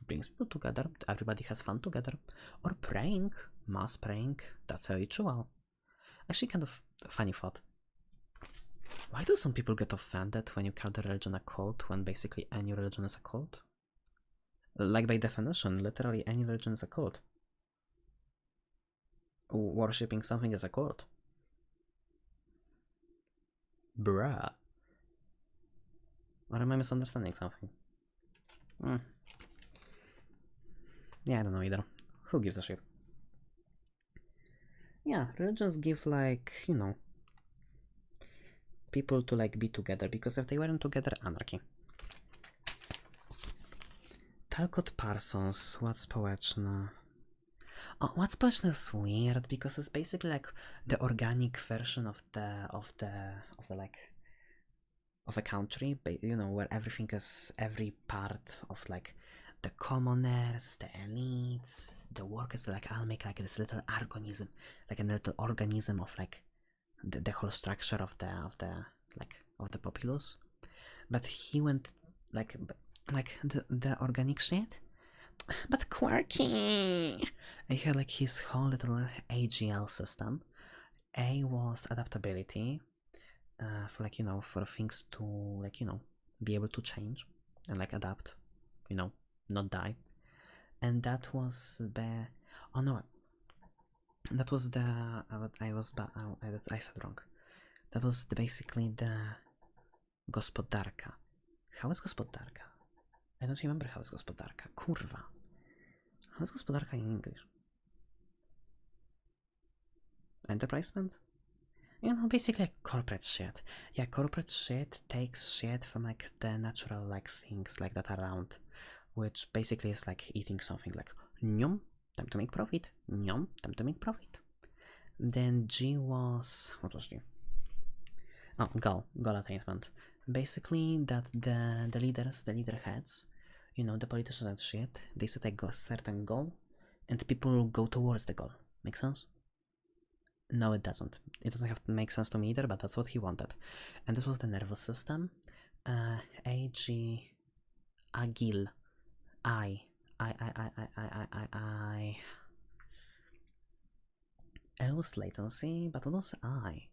Speaker 1: brings people together. Everybody has fun together. Or praying, mass praying. That's a ritual. Actually, kind of funny thought. Why do some people get offended when you call the religion a cult when basically any religion is a cult? Like by definition, literally any religion is a cult. Worshipping something is a cult. Bruh. Or am I misunderstanding something? Yeah, I don't know either. Who gives a shit? Yeah, religions give like, you know, people to like be together, because if they weren't together, anarchy. Talcott Parsons, Ład Społeczny. Oh, Ład Społeczny is weird because it's basically like the organic version of a country, you know, where everything is every part of like the commoners, the elites, the workers. Like I'll make like this little organism, like a little organism of like the whole structure of the populace. But he went like the organic shit, but quirky. He had like his whole little AGL system. A was adaptability, for like, you know, for things to like, you know, be able to change and like adapt, you know, not die. And that was the, oh no, that was the, I said wrong. That was basically the gospodarka. How is gospodarka? I don't remember how is gospodarka. Kurwa. How is gospodarka in English? Enterprisement? You know, basically like corporate shit. Yeah, corporate shit takes shit from like the natural like things like that around, which basically is like eating something like nyum, time to make profit, nyum, time to make profit. Then G was, what was G? Oh, goal attainment. Basically that the leaders, the leader heads, you know, the politicians and shit, they set a certain goal and people go towards the goal. Make sense? No, it doesn't. It doesn't have to make sense to me either, but that's what he wanted. And this was the nervous system. AG Agil. I. Else latency, but what was I?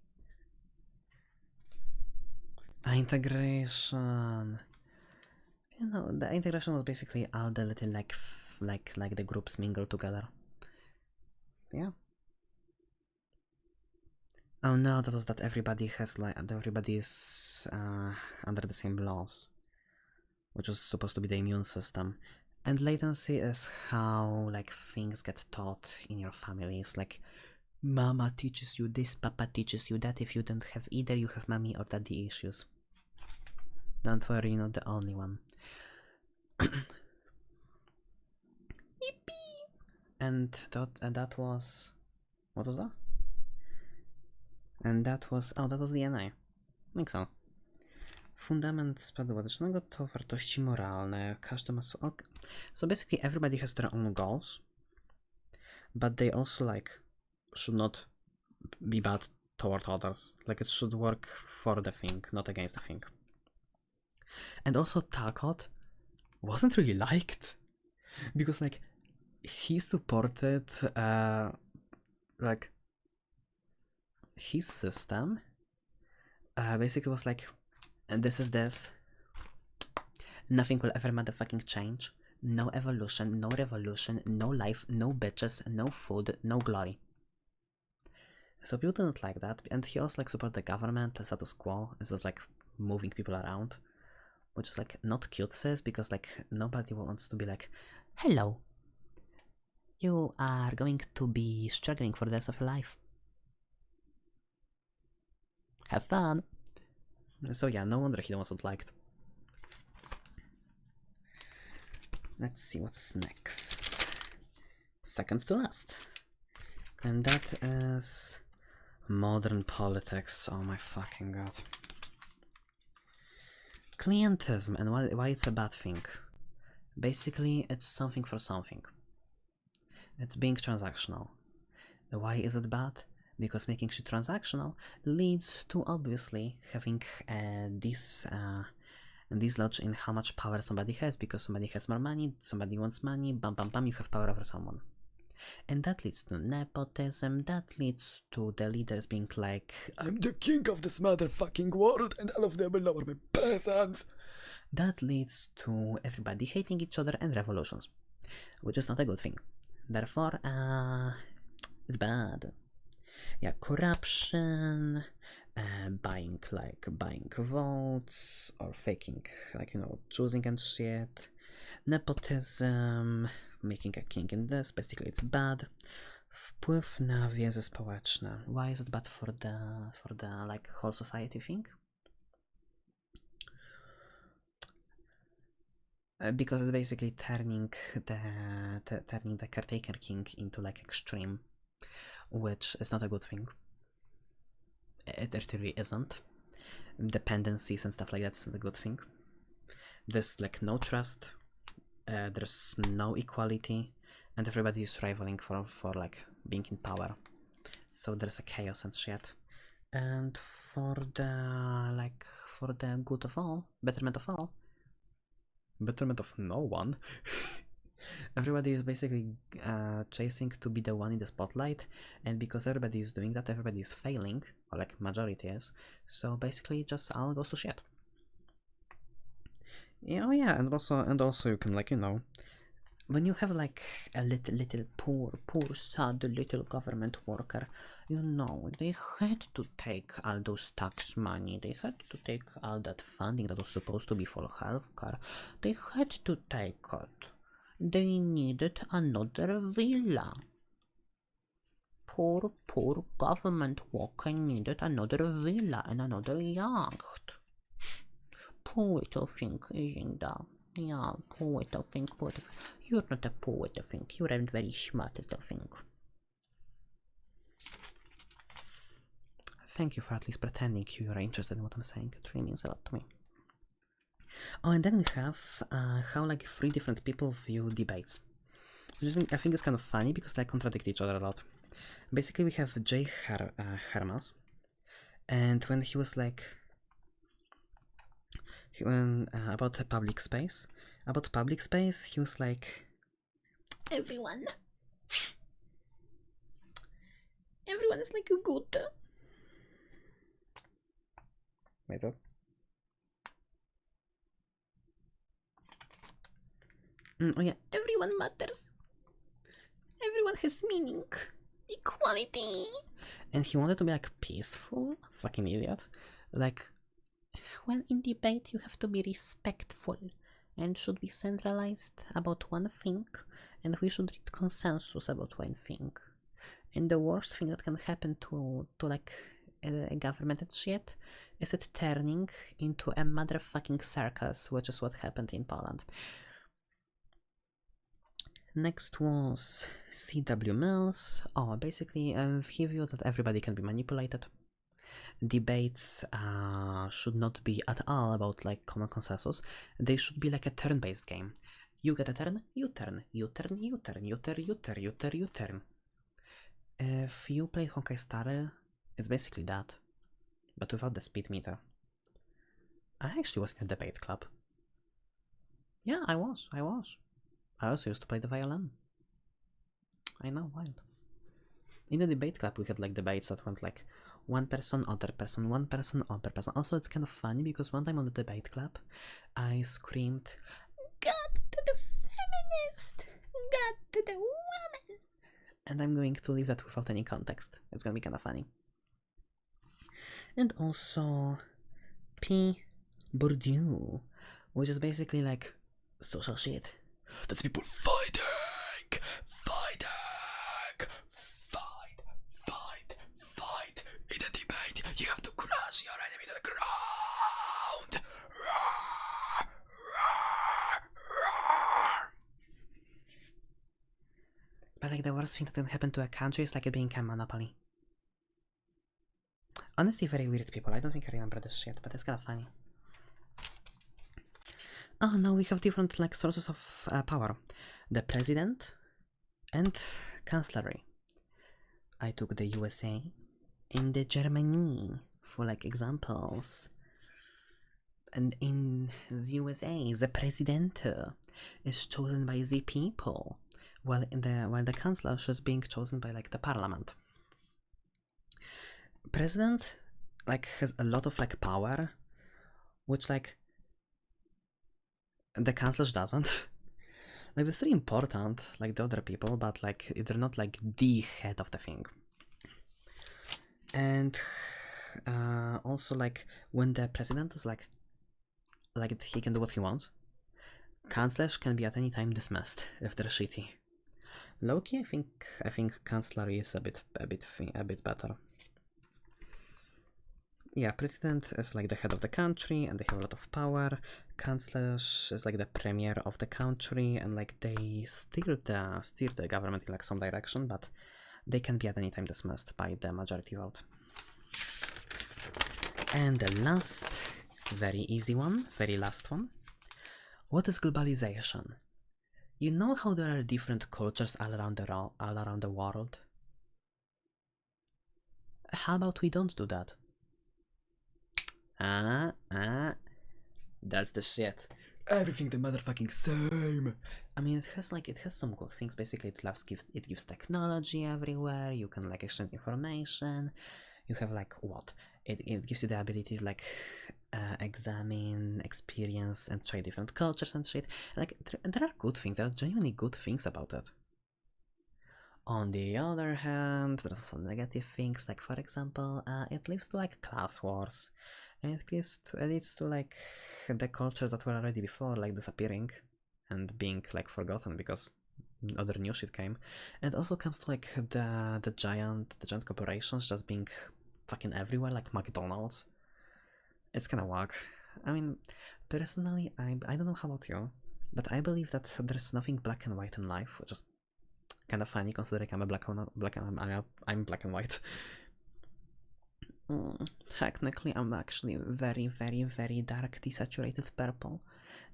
Speaker 1: Integration. You know, the integration was basically all the little like the groups mingle together. Yeah. Oh no, that was that everybody has like everybody is under the same laws, which is supposed to be the immune system. And latency is how like things get taught in your families. Like mama teaches you this, papa teaches you that. If you don't have either, you have mommy or daddy issues. Don't worry, you're not the only one. Yippee! And that was, what was that? And that was, oh, that was DNA. Jak so? Fundament składu łącznego to wartości moralne. Każdy ma okay. So basically everybody has their own goals, but they also like should not be bad toward others. Like it should work for the thing, not against the thing. And also Talcott wasn't really liked because like he supported like his system basically was like, and this is this, nothing will ever motherfucking change, no evolution, no revolution, no life, no bitches, no food, no glory. So people didn't like that, and he also like support the government, the status quo, instead of like moving people around, which is like not cute, sis, because like nobody wants to be like, hello, you are going to be struggling for the rest of your life. Have fun. So yeah, no wonder he wasn't liked. Let's see what's next. Second to last. And that is modern politics. Oh my fucking god. Clientism and why it's a bad thing. Basically, it's something for something. It's being transactional. Why is it bad? Because making shit transactional leads to obviously having this lodge in how much power somebody has, because somebody has more money, somebody wants money, bam bam bam, you have power over someone. And that leads to nepotism, that leads to the leaders being like,
Speaker 2: I'm the king of this motherfucking world and all of them will lower my peasants.
Speaker 1: That leads to everybody hating each other and revolutions, which is not a good thing. Therefore, it's bad. Yeah, corruption, buying votes, or faking, like, you know, choosing and shit, nepotism, making a king in this, basically it's bad. Wpływ na więzy społeczne. Why is it bad for the like whole society thing? Because it's basically turning the caretaker king into like extreme, which is not a good thing. It really isn't. Dependencies and stuff like that isn't a good thing. There's like no trust, there's no equality, and everybody is rivaling for like being in power. So there's a chaos and shit. And for the good of all, betterment of all, betterment of no one. Everybody is basically chasing to be the one in the spotlight, and because everybody is doing that, everybody is failing, or like majority is. So basically, just all goes to shit. Yeah, oh yeah, and also you can, like, you know, when you have like a little poor sad little government worker, you know, they had to take all those tax money, they had to take all that funding that was supposed to be for healthcare, they had to take it. They needed another villa. Poor government worker needed another villa and another yacht. Poor little thing, isn't that? Yeah, poor little thing, poor little thing. You're not a poor little thing, you're a very smart little thing. Thank you for at least pretending you are interested in what I'm saying, it really means a lot to me. Oh, and then we have how like 3 different people view debates. I think it's kind of funny because they contradict each other a lot. Basically, we have Jay Hermas, and when he was like, about public space, he was like, everyone is like good. Wait up. Oh yeah, everyone matters. Everyone has meaning. Equality. And he wanted to be like peaceful. Fucking idiot. Like, when in debate you have to be respectful and should be centralized about one thing, and we should reach consensus about one thing. And the worst thing that can happen to like a government and shit is it turning into a motherfucking circus, which is what happened in Poland. Next was CW Mills. Oh, basically, he viewed that everybody can be manipulated. Debates should not be at all about like common consensus. They should be like a turn-based game. You get a turn, you turn, you turn, you turn, you turn, you turn, you turn, you turn. If you play Honkai Star Rail, it's basically that, but without the speed meter. I actually was in a debate club. Yeah, I was. I also used to play the violin. I know, wild. In the debate club, we had like debates that went like one person, other person, one person, other person. Also, it's kind of funny because one time on the debate club, I screamed, "God to the feminist! God to the woman!" And I'm going to leave that without any context. It's gonna be kind of funny. And also, P. Bourdieu, which is basically like social shit. That's people fighting! Fight! In a debate, you have to crush your enemy to the ground! But like the worst thing that can happen to a country is like it being a monopoly. Honestly, very weird people. I don't think I remember this shit, but it's kind of funny. Oh no, we have different like sources of power. The president and chancellery. I took the USA and the Germany for like examples. And in the USA, the president is chosen by the people, while the chancellor is being chosen by like the parliament. President like has a lot of like power, which like the chancellor doesn't. Like they're still important, like the other people, but like they're not like the head of the thing. And also like when the president is like he can do what he wants, chancellors can be at any time dismissed if they're shitty. Loki, I think chancellery is a bit better. yeah, president is like the head of the country and they have a lot of power. Kanclerz is like the premier of the country and like they steer the government in like some direction, but they can be at any time dismissed by the majority vote. And the last, very easy one, very last one. What is globalization? You know how there are different cultures all around the world? How about we don't do that? That's the shit.
Speaker 2: Everything the motherfucking same.
Speaker 1: I mean, it has some good things. Basically, it gives technology everywhere. You can like exchange information. You have like what? It gives you the ability to like examine, experience, and try different cultures and shit. Like there are good things. There are genuinely good things about it. On the other hand, there are some negative things. Like for example, it leads to like class wars. It leads to like the cultures that were already before like disappearing and being like forgotten because other new shit came. And also comes to like the giant corporations just being fucking everywhere, like McDonald's. It's kinda whack. I mean, personally, I don't know how about you, but I believe that there's nothing black and white in life, which is kind of funny considering I'm I'm black and white. Technically, I'm actually very, very, very dark desaturated purple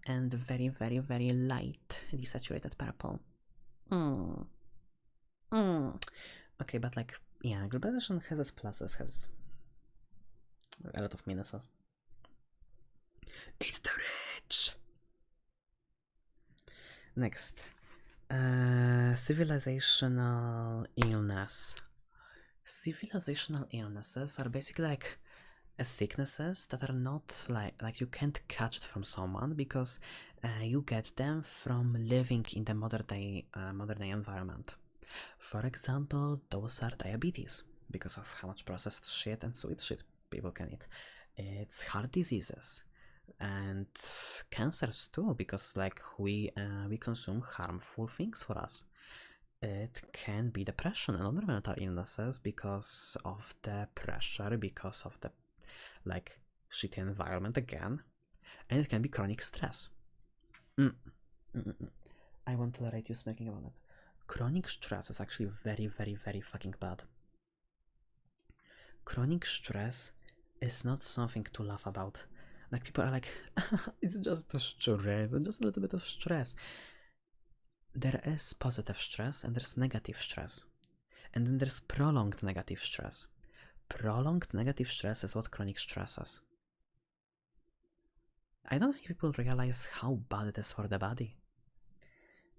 Speaker 1: and very, very, very light desaturated purple. Okay, but like, yeah, globalization has its pluses, has a lot of minuses. It's the rich! Next. Civilizational illness. Civilizational illnesses are basically like sicknesses that are not like you can't catch it from someone because you get them from living in the modern day environment. For example, those are diabetes because of how much processed shit and sweet shit people can eat. It's heart diseases and cancers too because like we consume harmful things for us. It can be depression and other mental illnesses because of the pressure, because of the like shitty environment again, and it can be chronic stress. I won't tolerate you speaking about it. Chronic stress is actually very, very, very fucking bad. Chronic stress is not something to laugh about. Like people are like, it's just stress, just a little bit of stress. There is positive stress and there's negative stress. And then there's prolonged negative stress. Prolonged negative stress is what chronic stress is. I don't think people realize how bad it is for the body.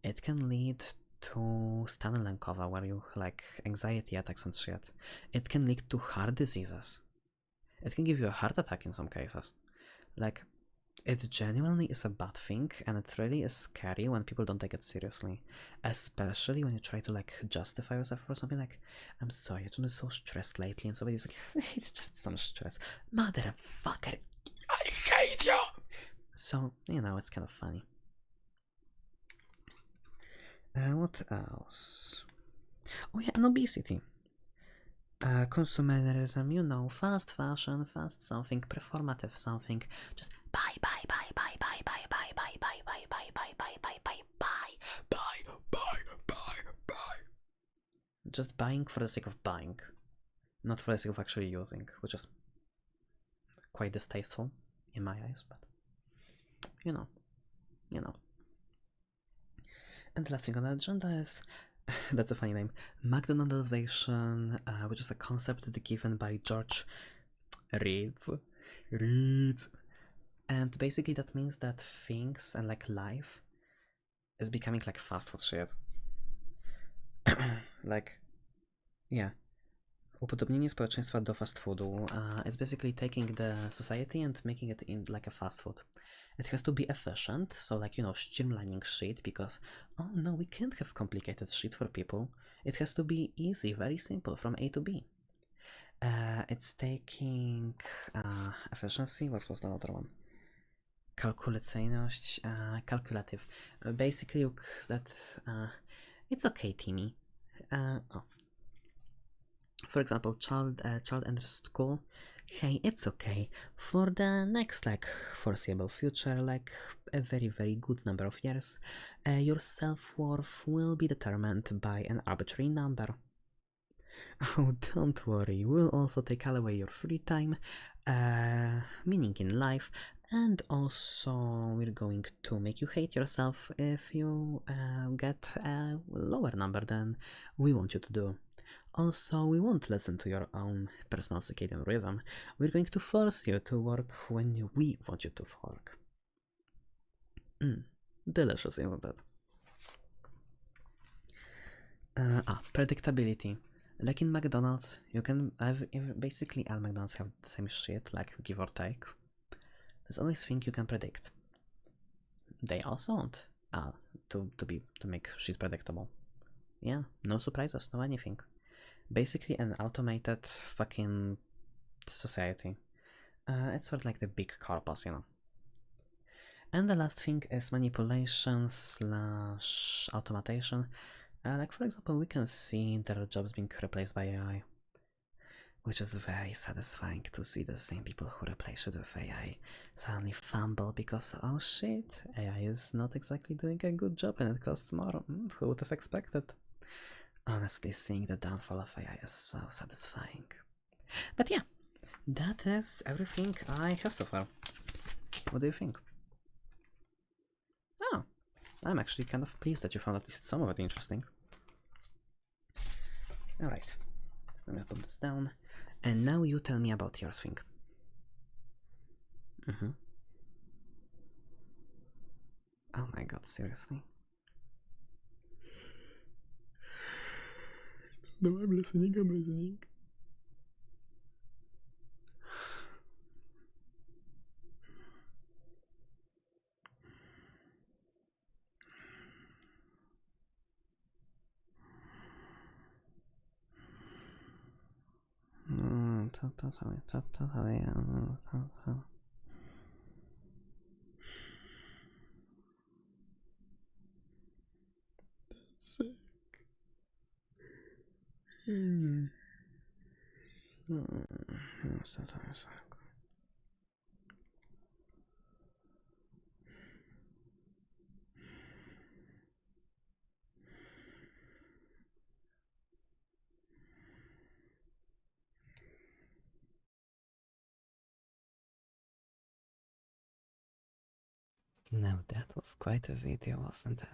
Speaker 1: It can lead to Stanilenkova, where you like anxiety attacks and shit. It can lead to heart diseases. It can give you a heart attack in some cases. Like, it genuinely is a bad thing, and it really is scary when people don't take it seriously. Especially when you try to like justify yourself for something like, I'm sorry, I've been so stressed lately, and somebody's like, it's just some stress. Motherfucker, I hate you! So, you know, it's kind of funny. What else? Oh yeah, and obesity. Consumerism, you know, fast fashion, fast something, performative something, just buy. Just buying for the sake of buying, not for the sake of actually using, which is quite distasteful in my eyes, but you know. And the last thing on the agenda is, that's a funny name, McDonaldization, which is a concept given by George Reeds. And basically that means that things and like life is becoming like fast food shit. Like, yeah. Upodobnienie społeczeństwa do fast foodu. It's basically taking the society and making it in like a fast food. It has to be efficient, so like, you know, streamlining shit because, oh no, we can't have complicated shit for people. It has to be easy, very simple, from A to B. It's taking efficiency, what was the other one? Kalkulacyjność, calculative. Basically, that it's okay, Timmy. For example, child enters school, hey, it's okay. For the next, like, foreseeable future, like, a very, very good number of years, your self-worth will be determined by an arbitrary number. Oh, don't worry, we'll also take away your free time, meaning in life, and also we're going to make you hate yourself if you get a lower number than we want you to do. Also, we won't listen to your own personal circadian rhythm. We're going to force you to work when we want you to work. Delicious, isn't it? Predictability. Like in McDonald's, you can have basically all McDonald's have the same shit, like give or take. There's always things you can predict. They also want to make shit predictable. Yeah, no surprises, no anything. Basically an automated fucking society. It's sort of like the big corpus, you know. And the last thing is manipulation slash automation. Like for example, we can see their jobs being replaced by AI, which is very satisfying to see the same people who replace it with AI suddenly fumble because, oh shit, AI is not exactly doing a good job and it costs more. Who would have expected? Honestly, seeing the downfall of AI is so satisfying. But yeah, that is everything I have so far. What do you think? Oh, I'm actually kind of pleased that you found at least some of it interesting. Alright, I'm gonna put this down. And now you tell me about your thing. Oh my god, seriously?
Speaker 2: No, I'm listening.
Speaker 1: Totally.
Speaker 2: Sick.
Speaker 1: Now that was quite a video, wasn't it?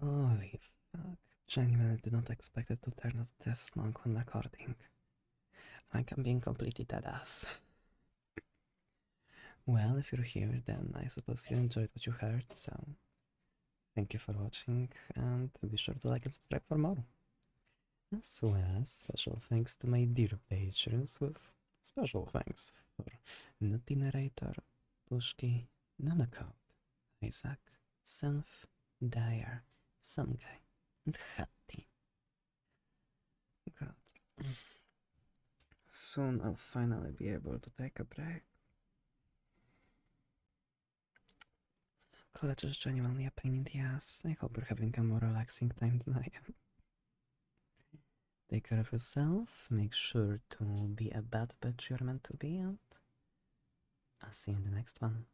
Speaker 1: Holy fuck. Genuinely did not expect it to turn out this long when recording. Like I'm being completely dead ass. Well, if you're here, then I suppose you enjoyed what you heard, so thank you for watching, and be sure to like and subscribe for more. As well as special thanks to my dear patrons, with special thanks for Nutty Narrator, Pushki, Nanocode, Isaac, Self, Dyer, Some Guy, and Hattie. God. Soon I'll finally be able to take a break. College is genuinely a pain in the ass. I hope you're having a more relaxing time than I am. Take care of yourself, make sure to be a bad bitch you're meant to be, and I'll see you in the next one.